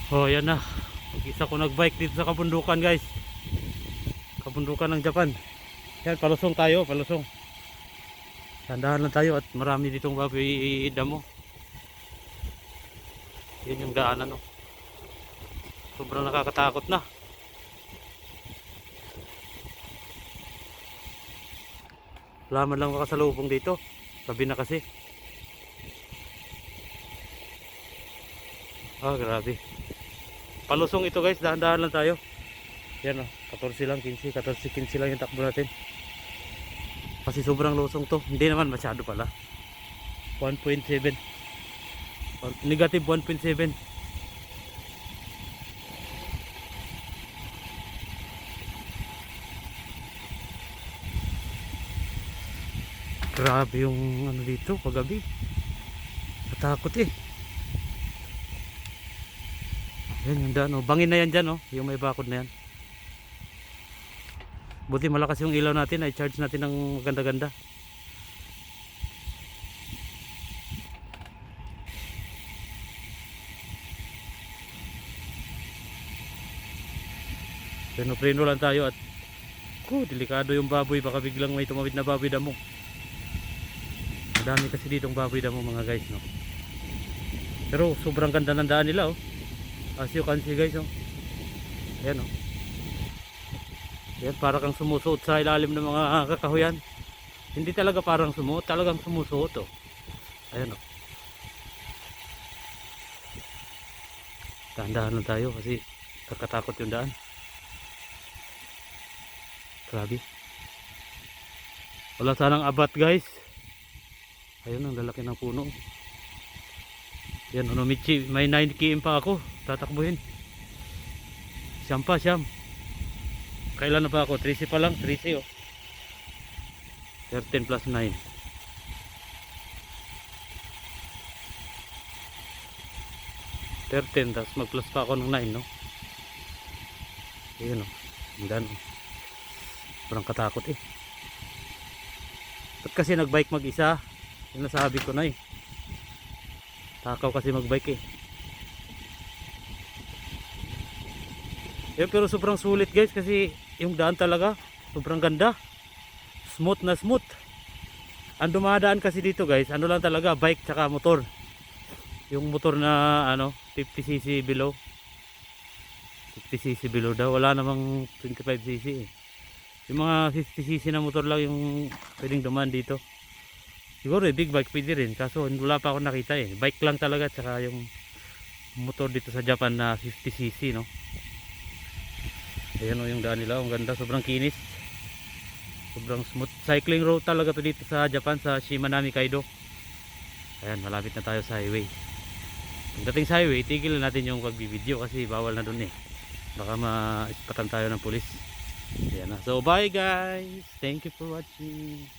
Oh, yan na. Mag-isa ko nagbike dito sa kabundukan, guys. Kabundukan ng Japan. Yan, palusong tayo, palusong. Tandahan lang tayo at marami ditong baboy damo. Yan yung daanan, no. Sobrang nakakatakot na. Wala man lang makasalubong dito. Sabi na kasi. Ah, grabe. Palusong ito, guys, dahan-dahan lang tayo. Yan, oh, 14 lang, 15, 14, 15 lang yung takbo natin. Kasi sobrang lusong to. Hindi naman masyado pala. 1.7. Negative 1.7. Grabe yung ano dito paggabi. Natakot eh. Yan yung daan, oh. Bangin na yan dyan, oh. Yung may bakod na yan. Buti malakas yung ilaw natin. Ay charge natin ng ganda-ganda. Preno-preno lang tayo at delikado yung baboy. Baka biglang may tumawid na baboy damo. Madami kasi ditong baboy damo, mga guys, no. Pero sobrang ganda ng daan nila, oh. As you can see, guys, oh. Ayan, oh. Ayan, para kang sumusuot sa ilalim ng mga kakahuyan. Hindi talaga parang sumuot, talagang sumusuot, oh. Ayan, oh. Dahan-dahan lang tayo kasi kakatakot yung daan. Grabe. Wala sanang abat, guys. Ayun, ang lalaki ng puno. Yan, Onomichi, may 9 km pa ako tatakbuhin. Siyam pa, siyam. Kailan na ba ako? 13 pa lang, 13, oh. 13 plus 9. 13, tapos mag plus pa ako ng 9, no. Ayun, oh. Hanggang parang katakot eh. Ba't kasi nagbike mag-isa? Yung nasabi ko na eh. Takaw kasi magbike eh. Pero sobrang sulit, guys, kasi yung daan talaga sobrang ganda. Smooth na smooth. Ang dumadaan kasi dito, guys, ano lang talaga, bike tsaka motor. Yung motor na ano 50cc below. 50cc below daw. Wala namang 25cc eh. Yung mga 50cc na motor lang yung pwedeng dumaan dito. Siguro big bike pwede rin, kaso wala pa ako nakita eh. Bike lang talaga, tsaka yung motor dito sa Japan na 50cc, no. Ayan, o, yung daan nila, ang ganda, sobrang kinis, sobrang smooth. Cycling road talaga to dito sa Japan, sa Shimanami Kaido. Ayan, malapit na tayo sa highway. Pagdating sa highway, tigil natin yung pagbibideo kasi bawal na dun eh. Baka maispatan tayo ng pulis. Ayan na. So bye, guys, thank you for watching.